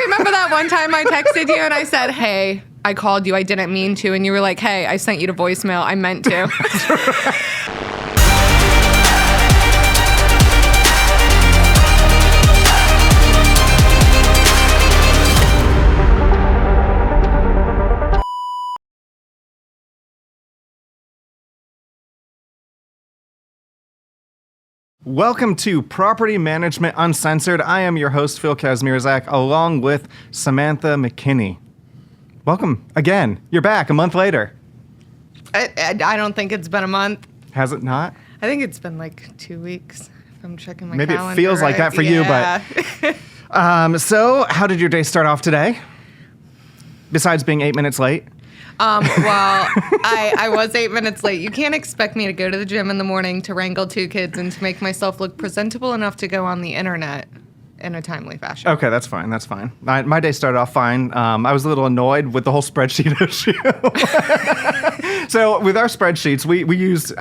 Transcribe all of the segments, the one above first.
remember that one time I texted you and I said, hey, I called you. I didn't mean to. And you were like, hey, I sent you to voicemail. I meant to. Welcome to Property Management Uncensored. I am your host, Phil Kazmierzak, along with Samantha McKinney. Welcome again. You're back a month later. I don't think it's been a month. Has it not? I think it's been like 2 weeks. If I'm checking my Maybe calendar. it feels like that for you, but... So, how did your day start off today? Besides being 8 minutes late? Well, I was 8 minutes late. You can't expect me to go to the gym in the morning to wrangle 2 kids and to make myself look presentable enough to go on the internet in a timely fashion. Okay, that's fine. That's fine. My day started off fine. I was a little annoyed with the whole spreadsheet issue. So with our spreadsheets, we use 2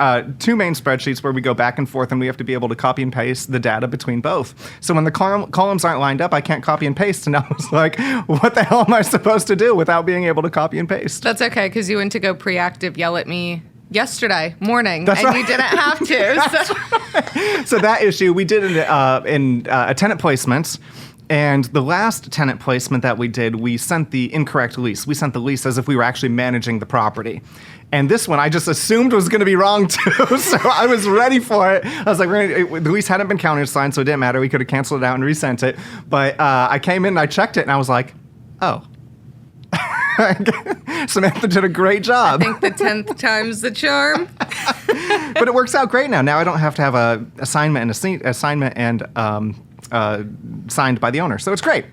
main spreadsheets where we go back and forth, and we have to be able to copy and paste the data between both. So when the columns aren't lined up, I can't copy and paste. And I was like, what the hell am I supposed to do without being able to copy and paste? That's okay, because you went to go pre-active yell at me yesterday morning, That's and right. you didn't have to. So that issue, we did it in a tenant placement. And the last tenant placement that we did, we sent the incorrect lease. We sent the lease as if we were actually managing the property. And this one, I just assumed was going to be wrong too. So I was ready for it. I was like, the lease hadn't been countersigned, so it didn't matter. We could have canceled it out and resent it. But I came in and I checked it, and I was like, oh. Samantha did a great job. I think the 10th time's the charm. But it works out great now. Now I don't have to have a assignment and signed by the owner. So it's great.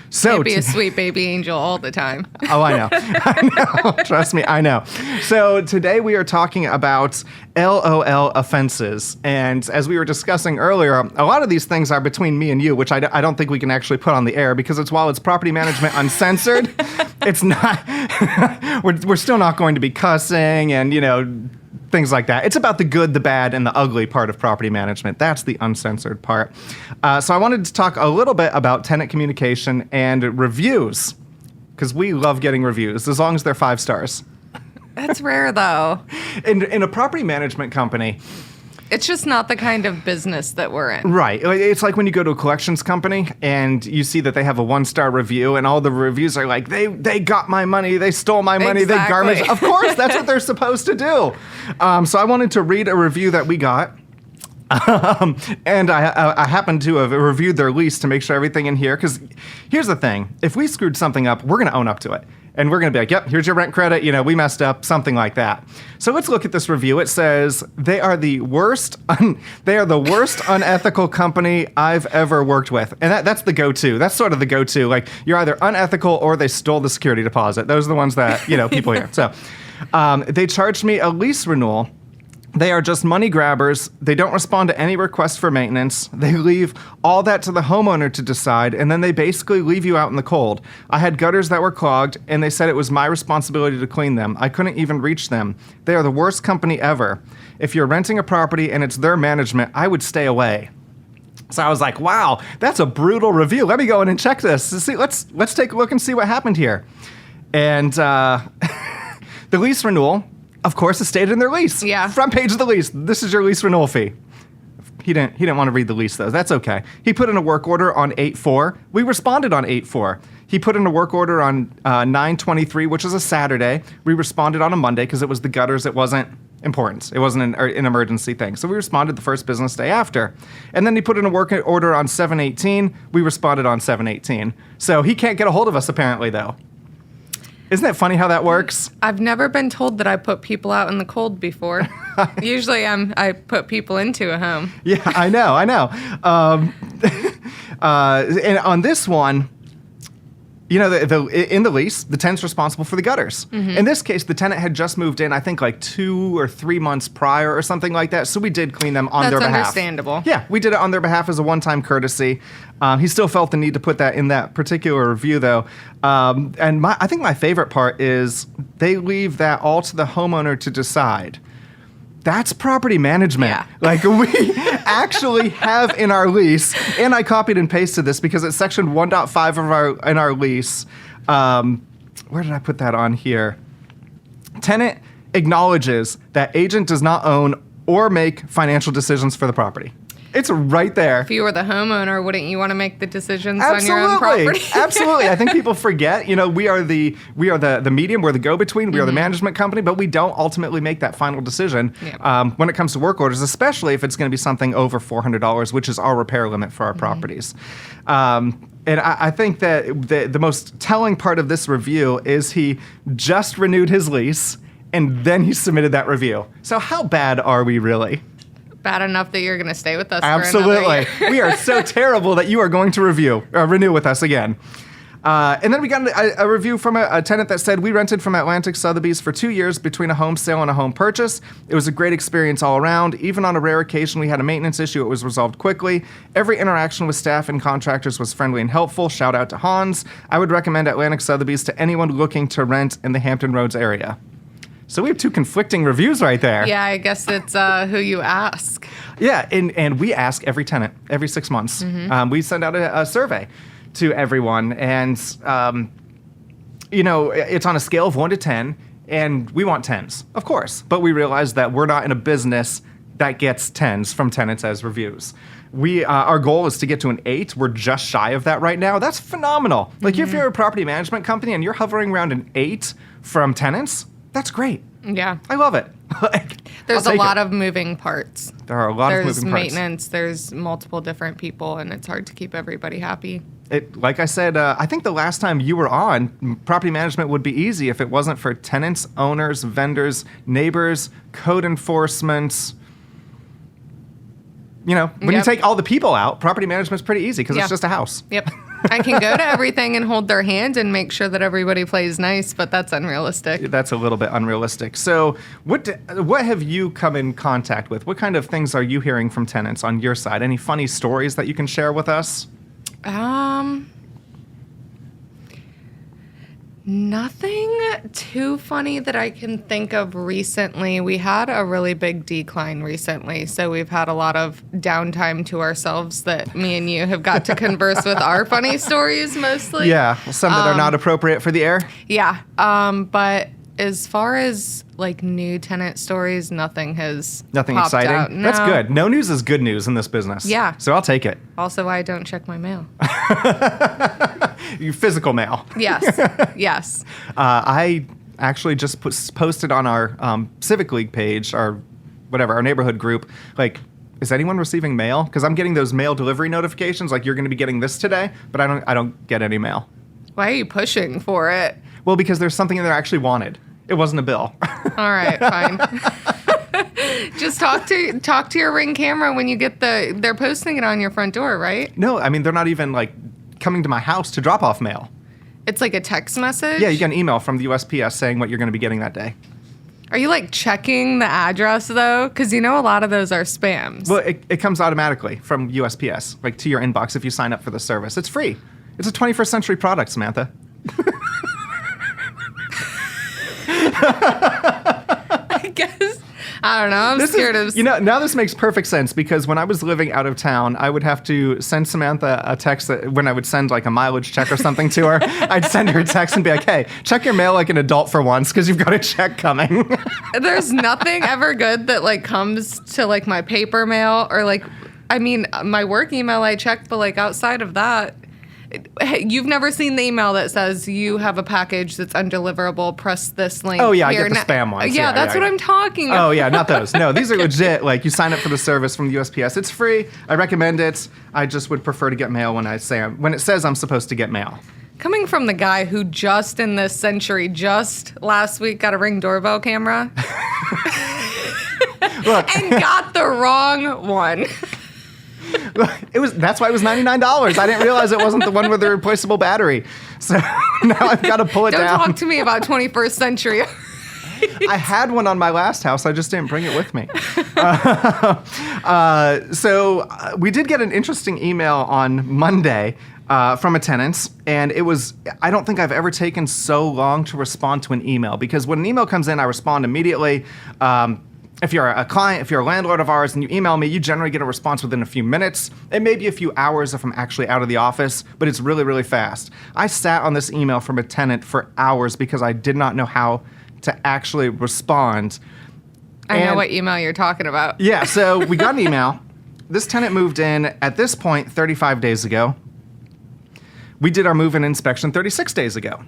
So Can't be a sweet baby angel all the time. Oh, I know. I know. Trust me, I know. So today we are talking about LOL offenses. And as we were discussing earlier, a lot of these things are between me and you, which I don't think we can actually put on the air because while it's Property Management Uncensored, it's not, we're still not going to be cussing and, things like that. It's about the good, the bad, and the ugly part of property management. That's the uncensored part. So I wanted to talk a little bit about tenant communication and reviews, because we love getting reviews, as long as they're 5 stars. That's rare, though. In a property management company... It's just not the kind of business that we're in. Right. It's like when you go to a collections company and you see that they have a 1-star review and all the reviews are like, they got my money, they stole my money, Exactly. they garbage. Of course, that's what they're supposed to do. So I wanted to read a review that we got. And I happened to have reviewed their lease to make sure everything in here, because here's the thing. If we screwed something up, we're going to own up to it. And we're going to be like, yep, here's your rent credit. We messed up, something like that. So let's look at this review. It says, they are the worst unethical company I've ever worked with. And that's the go-to. That's sort of the go-to. Like, you're either unethical or they stole the security deposit. Those are the ones that, people hear. So they charged me a lease renewal. They are just money grabbers. They don't respond to any requests for maintenance. They leave all that to the homeowner to decide, and then they basically leave you out in the cold. I had gutters that were clogged, and they said it was my responsibility to clean them. I couldn't even reach them. They are the worst company ever. If you're renting a property and it's their management, I would stay away. So I was like, wow, that's a brutal review. Let me go in and check this. Let's take a look and see what happened here. And the lease renewal, of course, is stated in their lease. Yeah. Front page of the lease. This is your lease renewal fee. He didn't want to read the lease, though. That's okay. He put in a work order on 8/4. We responded on 8/4. He put in a work order on 9/23, which is a Saturday. We responded on a Monday because it was the gutters. It wasn't important. It wasn't an emergency thing. So we responded the first business day after. And then he put in a work order on 7/18. We responded on 7/18. So he can't get a hold of us, apparently, though. Isn't that funny how that works? I've never been told that I put people out in the cold before. Usually I put people into a home. Yeah, I know. And on this one, in the lease, the tenant's responsible for the gutters. Mm-hmm. In this case, the tenant had just moved in, I think like 2 or 3 months prior or something like that. So we did clean them on their behalf. That's understandable. Yeah, we did it on their behalf as a one-time courtesy. He still felt the need to put that in that particular review, though. And I think my favorite part is they leave that all to the homeowner to decide. That's property management. Yeah. Like actually have in our lease, and I copied and pasted this because it's section 1.5 in our lease. Where did I put that on here? Tenant acknowledges that agent does not own or make financial decisions for the property. It's right there. If you were the homeowner, wouldn't you want to make the decisions on your own property? Absolutely. I think people forget, we are the medium, we're the go-between, we are the management company, but we don't ultimately make that final decision when it comes to work orders, especially if it's going to be something over $400, which is our repair limit for our properties. And I think that the most telling part of this review is he just renewed his lease, and then he submitted that review. So how bad are we really? Bad enough that you're going to stay with us Absolutely. for another year. We are so terrible that you are going to renew with us again. And then we got a review from a tenant that said, we rented from Atlantic Sotheby's for 2 years between a home sale and a home purchase. It was a great experience all around. Even on a rare occasion we had a maintenance issue, it was resolved quickly. Every interaction with staff and contractors was friendly and helpful. Shout out to Hans. I would recommend Atlantic Sotheby's to anyone looking to rent in the Hampton Roads area. So we have two conflicting reviews right there. Yeah, I guess it's who you ask. Yeah, and we ask every tenant every 6 months. We send out a survey to everyone, and it's on a scale of 1 to 10, and we want 10s, of course. But we realize that we're not in a business that gets 10s from tenants as reviews. Our goal is to get to an 8. We're just shy of that right now. That's phenomenal. Like if you're a property management company and you're hovering around an 8 from tenants, that's great. Yeah. I love it. There's a lot of moving parts. There are a lot of moving parts. There's maintenance, there's multiple different people, and it's hard to keep everybody happy. Like I said, I think the last time you were on, property management would be easy if it wasn't for tenants, owners, vendors, neighbors, code enforcement. When you take all the people out, property management's pretty easy because it's just a house. Yep. I can go to everything and hold their hand and make sure that everybody plays nice, but that's unrealistic. That's a little bit unrealistic. So what have you come in contact with? What kind of things are you hearing from tenants on your side? Any funny stories that you can share with us? Nothing too funny that I can think of recently. We had a really big decline recently, so we've had a lot of downtime to ourselves that me and you have got to converse with our funny stories mostly. Yeah, some that are not appropriate for the air. Yeah, but as far as like new tenant stories, nothing popped exciting. Out. No. That's good. No news is good news in this business. Yeah. So I'll take it. Also, I don't check my mail. Your physical mail. Yes. I actually just posted on our Civic League page, our neighborhood group, like, is anyone receiving mail? Because I'm getting those mail delivery notifications, like you're going to be getting this today, but I don't get any mail. Why are you pushing for it? Well, because there's something in there I actually wanted. It wasn't a bill. All right, fine. Just talk to your Ring camera when you get they're posting it on your front door, right? No, I mean, they're not even like coming to my house to drop off mail. It's like a text message? Yeah, you get an email from the USPS saying what you're going to be getting that day. Are you like checking the address though? Because a lot of those are spams. Well, it comes automatically from USPS, like to your inbox if you sign up for the service. It's free. It's a 21st century product, Samantha. I guess. I don't know. I'm scared of... now this makes perfect sense because when I was living out of town, I would have to send Samantha a text when I would send like a mileage check or something to her. I'd send her a text and be like, hey, check your mail like an adult for once because you've got a check coming. There's nothing ever good that like comes to like my paper mail or like, my work email I check, but like outside of that, you've never seen the email that says you have a package that's undeliverable, press this link. Oh, yeah, here. I get the spam ones. Yeah, that's what I'm talking about. Oh, yeah, not those. No, these are legit. Like, you sign up for the service from the USPS. It's free. I recommend it. I just would prefer to get mail when it says I'm supposed to get mail. Coming from the guy who just in this century, just last week, got a Ring doorbell camera Look. and got the wrong one. That's why it was $99. I didn't realize it wasn't the one with the replaceable battery. So now I've got to pull it down. Don't talk to me about 21st century. I had one on my last house. I just didn't bring it with me. So we did get an interesting email on Monday from a tenant, and I don't think I've ever taken so long to respond to an email because when an email comes in, I respond immediately. if you're a client, if you're a landlord of ours and you email me, you generally get a response within a few minutes. It may be a few hours if I'm actually out of the office, but it's really, really fast. I sat on this email from a tenant for hours because I did not know how to actually respond. I know what email you're talking about. Yeah, so we got an email. This tenant moved in at this point 35 days ago. We did our move-in inspection 36 days ago.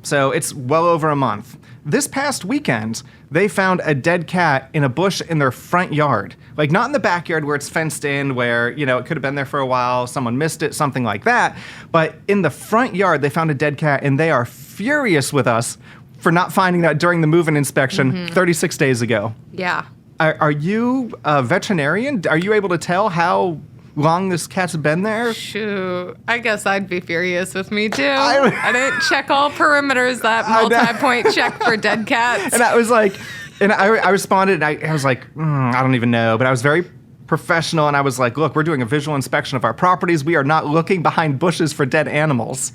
So it's well over a month. This past weekend, they found a dead cat in a bush in their front yard. Like, not in the backyard where it's fenced in, where, you know, it could have been there for a while, someone missed it, something like that. But in the front yard, they found a dead cat, and they are furious with us for not finding that during the move-in inspection 36 days ago. Yeah. Are you a veterinarian? Are you able to tell how long this cat's been there? Shoot. I guess I'd be furious with me, too. I didn't check all perimeters, that multi-point check for dead cats. And I was like, and I responded, and I was like, I don't even know. But I was very professional, and I was like, look, we're doing a visual inspection of our properties. We are not looking behind bushes for dead animals.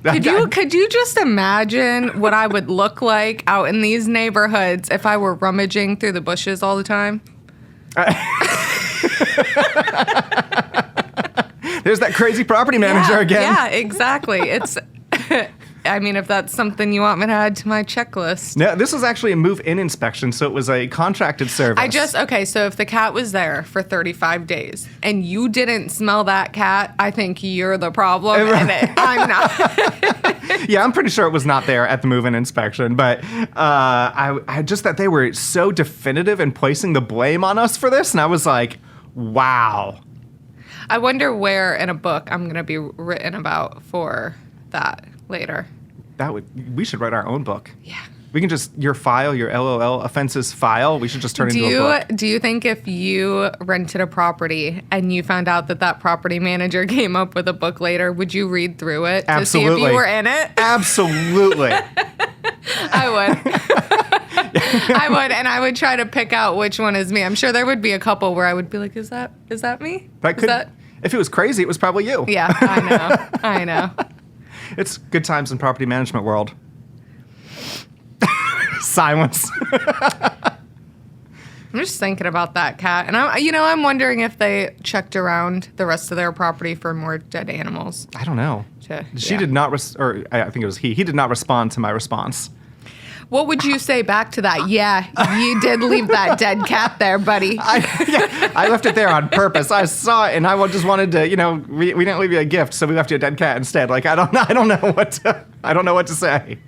Could you just imagine what I would look like out in these neighborhoods if I were rummaging through the bushes all the time? There's that crazy property manager again. Yeah, exactly. It's, I mean, if that's something you want me to add to my checklist. No, this was actually a move-in inspection, so it was a contracted service. Okay, so if the cat was there for 35 days and you didn't smell that cat, I think you're the problem, and I'm not. Yeah, I'm pretty sure it was not there at the move-in inspection, but I just thought they were so definitive in placing the blame on us for this, and I was like, wow. I wonder where in a book I'm going to be written about for that later. We should write our own book. Yeah. We can just, your LOL offenses file, we should just turn into a book. Do you think if you rented a property and you found out that property manager came up with a book later, would you read through it to see if you were in it? Absolutely. I would. I would, and I would try to pick out which one is me. I'm sure there would be a couple where I would be like, is that me? If it was crazy, it was probably you. Yeah, I know. It's good times in property management world. Silence. I'm just thinking about that cat, and I'm wondering if they checked around the rest of their property for more dead animals. I don't know. She did not, or I think it was he. He did not respond to my response. What would you say back to that? Yeah, you did leave that dead cat there, buddy. I left it there on purpose. I saw it, and I just wanted to, we didn't leave you a gift, so we left you a dead cat instead. Like, I don't know what to say.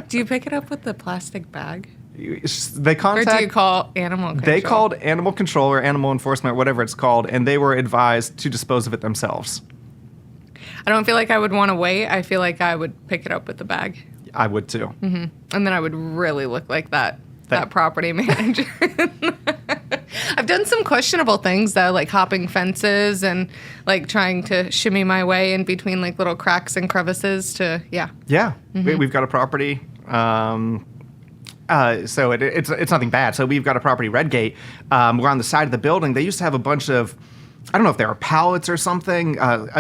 Do you pick it up with the plastic bag? They Or do you call animal control? They called animal control or animal enforcement, whatever it's called, and they were advised to dispose of it themselves. I don't feel like I would want to wait. I feel like I would pick it up with the bag. I would too. Mm-hmm. And then I would really look like that property manager. I've done some questionable things though, like hopping fences and like trying to shimmy my way in between like little cracks and crevices to, yeah. Yeah. Mm-hmm. We've got a property. So it's nothing bad. So we've got a property, Redgate. We're on the side of the building. They used to have a bunch of, I don't know if they were pallets or something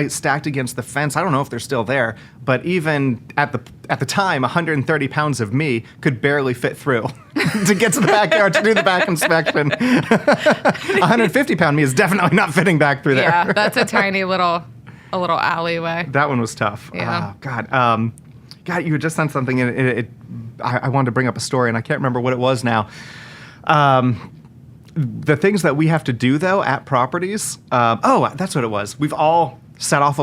stacked against the fence. I don't know if they're still there. But even at the time, 130 pounds of me could barely fit through to get to the backyard to do the back inspection. 150-pound me is definitely not fitting back through there. Yeah, that's a tiny little alleyway. That one was tough. Yeah. Oh, God. God, you had just done something, and I wanted to bring up a story, and I can't remember what it was now. The things that we have to do, though, at properties. That's what it was. We've all set off.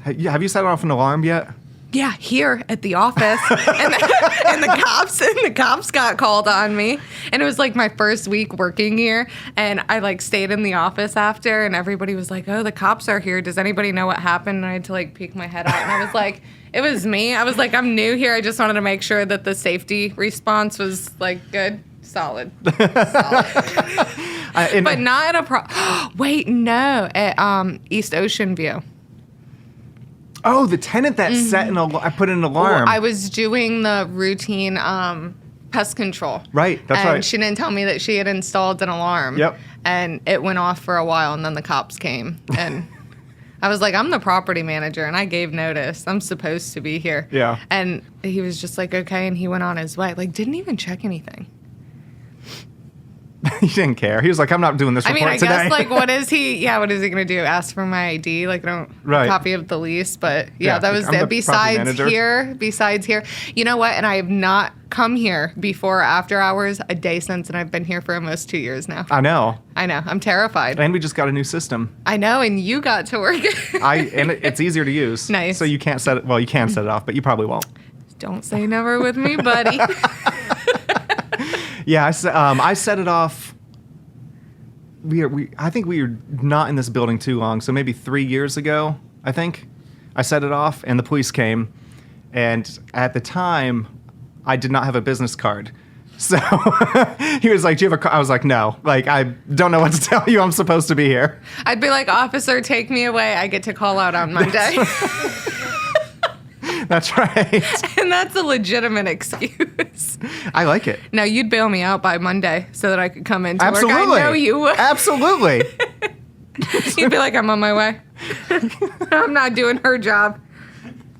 Have you set off an alarm yet? Yeah, here at the office, and the cops got called on me, and it was like my first week working here, and I like stayed in the office after, and everybody was like, "Oh, the cops are here. Does anybody know what happened?" And I had to like peek my head out, and I was like, "It was me." I was like, "I'm new here. I just wanted to make sure that the safety response was like good." Solid. But not at at East Ocean View. Oh, the tenant that I put in an alarm. I was doing the routine pest control. Right, that's right. And she didn't tell me that she had installed an alarm. Yep. And it went off for a while, and then the cops came. And I was like, I'm the property manager, and I gave notice. I'm supposed to be here. Yeah. And he was just like, okay, and he went on his way. Like, didn't even check anything. He didn't care. He was like, I'm not doing this I report mean, I today. guess, like, what is he going to do? Ask for my ID? Like, I don't Right. copy of the lease. But, Yeah, that was like, I'm it. the property manager. Besides here. You know what? And I have not come here before or after hours a day since, and I've been here for almost 2 years now. I know. I'm terrified. And we just got a new system. I know, and you got to work. And it's easier to use. Nice. So you can't set it. Well, you can set it off, but you probably won't. Don't say never with me, buddy. Yeah, I set it off. I think we were not in this building too long, so maybe 3 years ago. I think I set it off, and the police came. And at the time, I did not have a business card. So he was like, "Do you have a car?" I was like, "No. Like, I don't know what to tell you. I'm supposed to be here." I'd be like, "Officer, take me away. I get to call out on Monday." That's right. And that's a legitimate excuse. I like it. Now, you'd bail me out by Monday so that I could come into Absolutely. work. I know you would. Absolutely. You'd be like, I'm on my way. I'm not doing her job.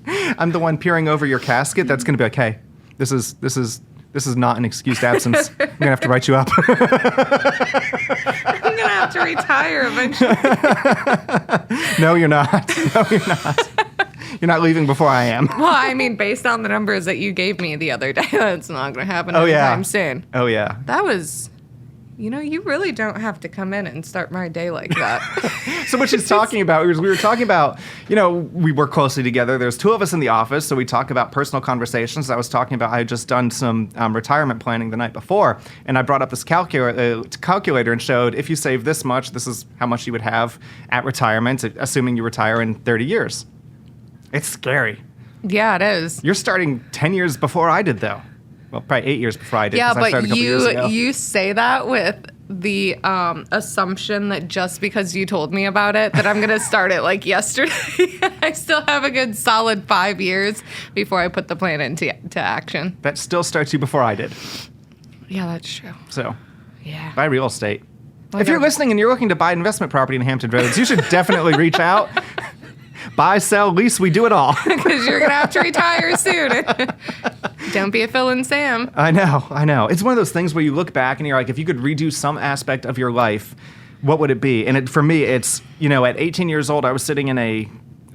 I'm the one peering over your casket that's going to be like, "Hey, this is not an excused absence. I'm going to have to write you up." I'm going to have to retire eventually. No, you're not. No, you're not. You're not leaving before I am. Well, I mean, based on the numbers that you gave me the other day, that's not going to happen Oh, yeah. anytime soon. Oh, yeah. That was, you really don't have to come in and start my day like that. So what she's talking about is we were talking about, we work closely together. There's two of us in the office, so we talk about personal conversations. I was talking about I had just done some retirement planning the night before, and I brought up this calculator and showed if you save this much, this is how much you would have at retirement, assuming you retire in 30 years. It's scary. Yeah, it is. You're starting 10 years before I did, though. Well, probably 8 years before I did. Yeah, 'cause I started but a couple years ago. you say that with the assumption that just because you told me about it, that I'm going to start it like yesterday. I still have a good solid 5 years before I put the plan into action. That still starts you before I did. Yeah, that's true. So, Yeah. buy real estate. Like If you're listening and you're looking to buy investment property in Hampton Roads, you should definitely reach out. Buy, sell, lease, we do it all. Because you're going to have to retire soon. Don't be a Phil and Sam. I know. It's one of those things where you look back and you're like, if you could redo some aspect of your life, what would it be? And for me, it's, at 18 years old, I was sitting in a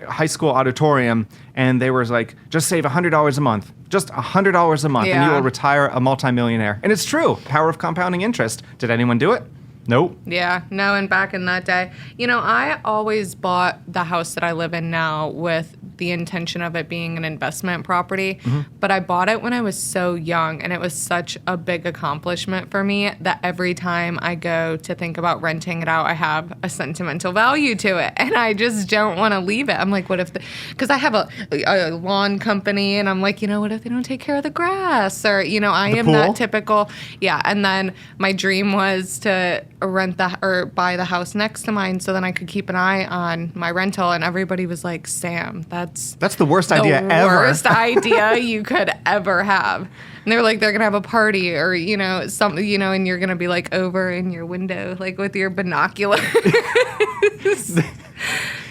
high school auditorium and they were like, just save $100 a month. Just $100 a month and you will retire a multimillionaire. And it's true. Power of compounding interest. Did anyone do it? Nope. Yeah, no, and back in that day, I always bought the house that I live in now with the intention of it being an investment property, but I bought it when I was so young, and it was such a big accomplishment for me that every time I go to think about renting it out, I have a sentimental value to it, and I just don't want to leave it. I'm like, what if because I have a lawn company, and I'm like, what if they don't take care of the grass? Or, I am pool? that typical, and then my dream was to rent or buy the house next to mine so then I could keep an eye on my rental, and everybody was like, Sam, that's the worst idea ever. The worst idea you could ever have. And they were like, they're gonna have a party or something, and you're gonna be like over in your window like with your binoculars.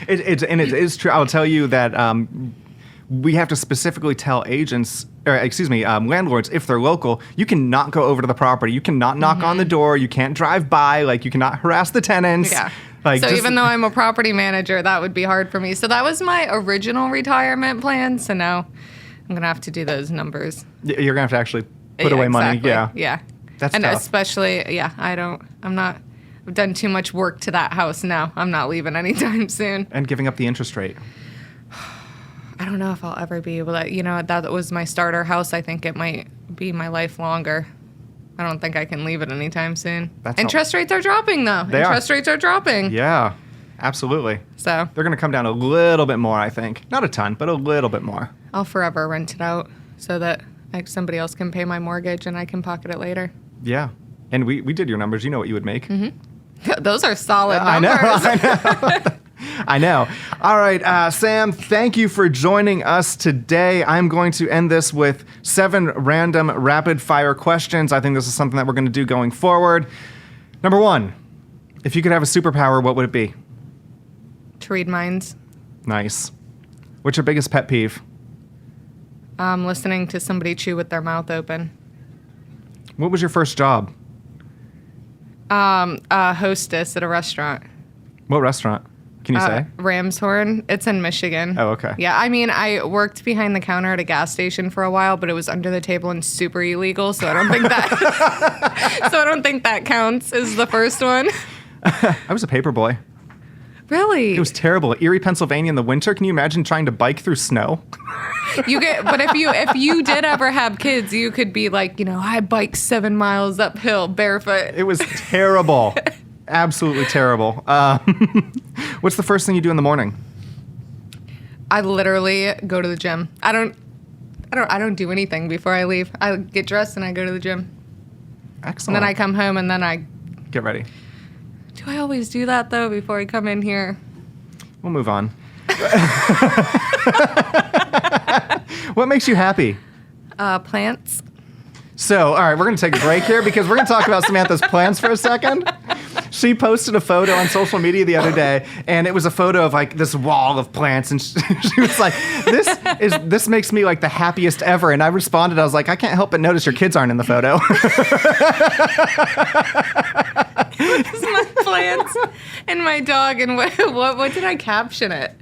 It is true. I'll tell you that we have to specifically tell landlords, if they're local, you cannot go over to the property. You cannot knock on the door. You can't drive by. Like, you cannot harass the tenants. Yeah. So even though I'm a property manager, that would be hard for me. So that was my original retirement plan. So now I'm going to have to do those numbers. You're going to have to actually put away money. Exactly. Yeah. That's and tough. especially, I've done too much work to that house now. I'm not leaving anytime soon. And giving up the interest rate. I don't know if I'll ever be able to, that was my starter house. I think it might be my life longer. I don't think I can leave it anytime soon. Interest rates are dropping, though. Interest rates are dropping. Yeah, absolutely. So they're going to come down a little bit more, I think. Not a ton, but a little bit more. I'll forever rent it out so that somebody else can pay my mortgage and I can pocket it later. Yeah. And we did your numbers. You know what you would make. Those are solid numbers. I know. I know. All right, Sam, thank you for joining us today. I'm going to end this with 7 random rapid-fire questions. I think this is something that we're going to do going forward. Number 1, if you could have a superpower, what would it be? To read minds. Nice. What's your biggest pet peeve? Listening to somebody chew with their mouth open. What was your first job? A hostess at a restaurant. What restaurant? Can you say? Ramshorn. It's in Michigan. Oh, okay. Yeah, I mean, I worked behind the counter at a gas station for a while, but it was under the table and super illegal, so I don't think that so I don't think that counts as the first one. I was a paper boy. Really? It was terrible. Erie, Pennsylvania in the winter. Can you imagine trying to bike through snow? But if you did ever have kids, you could be like, I bike 7 miles uphill barefoot. It was terrible. Absolutely terrible. What's the first thing you do in the morning? I literally go to the gym. I don't do anything before I leave. I get dressed and I go to the gym. Excellent. And then I come home and then I get ready. Do I always do that though before I come in here? We'll move on. What makes you happy? Plants. So, all right, we're going to take a break here because we're going to talk about Samantha's plants for a second. She posted a photo on social media the other day, and it was a photo of like this wall of plants, and she was like, "This makes me like the happiest ever." And I responded, I was like, "I can't help but notice your kids aren't in the photo." This is my plants and my dog, and what did I caption it?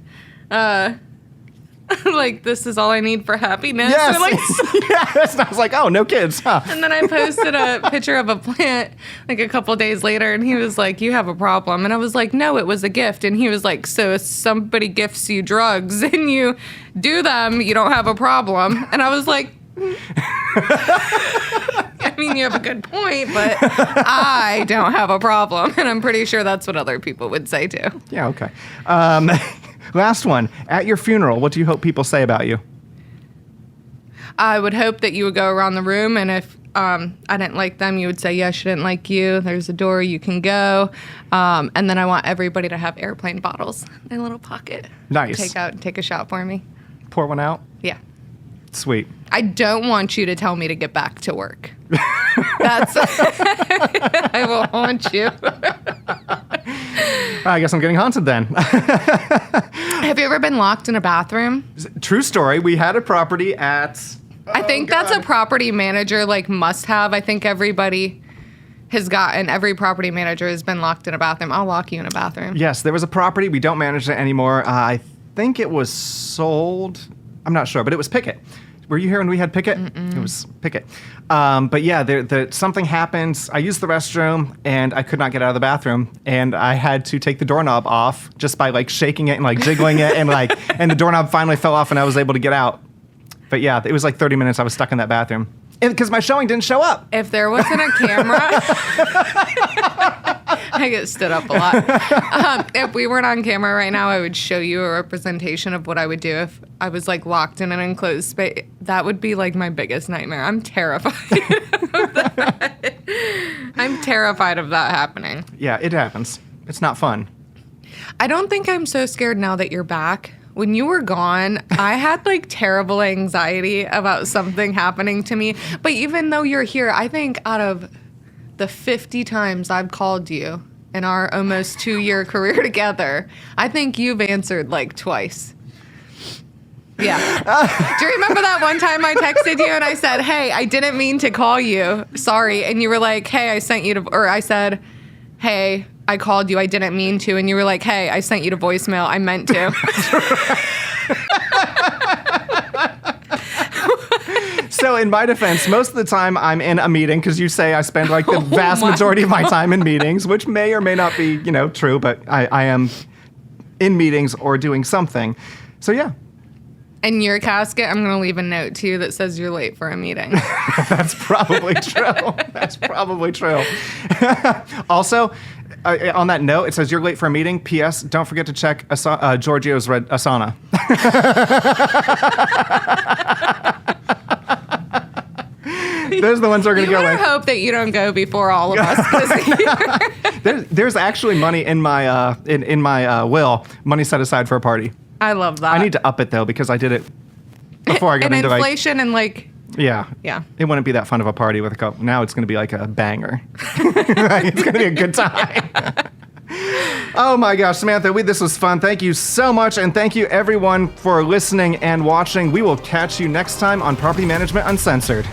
Like, this is all I need for happiness. Yes. Yes. And I was like, oh, no kids, huh? And then I posted a picture of a plant like a couple days later, and he was like, you have a problem. And I was like, no, it was a gift. And he was like, so if somebody gifts you drugs and you do them, you don't have a problem. And I was like, I mean, you have a good point, but I don't have a problem. And I'm pretty sure that's what other people would say too. Yeah, okay. Last one. At your funeral, what do you hope people say about you? I would hope that you would go around the room, and if I didn't like them, you would say, yes, she didn't like you. There's a door, you can go. And then I want everybody to have airplane bottles in a little pocket. Nice. Take out and take a shot for me. Pour one out? Yeah. Sweet. I don't want you to tell me to get back to work. That's I will haunt you. I guess I'm getting haunted then. Have you ever been locked in a bathroom? True story. We had a property at... I think that's a property manager must have. I think everybody has gotten, every property manager has been locked in a bathroom. I'll lock you in a bathroom. Yes, there was a property. We don't manage it anymore. I think it was sold. I'm not sure, but it was Pickett. Were you here when we had Pickett? It was Pickett. But yeah, something happened. I used the restroom, and I could not get out of the bathroom, and I had to take the doorknob off just by shaking it and jiggling it, and and the doorknob finally fell off, and I was able to get out. But yeah, it was 30 minutes I was stuck in that bathroom. Because my showing didn't show up. If there wasn't a camera, I get stood up a lot. If we weren't on camera right now, I would show you a representation of what I would do if I was locked in an enclosed space. That would be my biggest nightmare. I'm terrified of that. I'm terrified of that happening. Yeah, it happens. It's not fun. I don't think I'm so scared now that you're back. When you were gone, I had terrible anxiety about something happening to me. But even though you're here, I think out of the 50 times I've called you in our almost 2-year career together, I think you've answered twice. Yeah. Do you remember that one time I texted you and I said, hey, I didn't mean to call you. Sorry. And you were like, hey, I sent you to, or I said, hey, I called you. I didn't mean to. And you were like, hey, I sent you to voicemail. I meant to. So in my defense, most of the time I'm in a meeting because you say I spend the vast majority of my time in meetings, which may or may not be, true, but I am in meetings or doing something. So yeah. In your casket, I'm going to leave a note to you that says you're late for a meeting. That's probably true. That's probably true. Also, on that note, it says you're late for a meeting. P.S. Don't forget to check Giorgio's red Asana. Those are the ones we're going to go with. You better hope that you don't go before all of us. There's actually money in my in my will. Money set aside for a party. I love that. I need to up it though because I did it before I got and into inflation and Yeah. It wouldn't be that fun of a party with a couple. Now it's going to be a banger. It's going to be a good time. Oh my gosh, Samantha, this was fun. Thank you so much. And thank you everyone for listening and watching. We will catch you next time on Property Management Uncensored.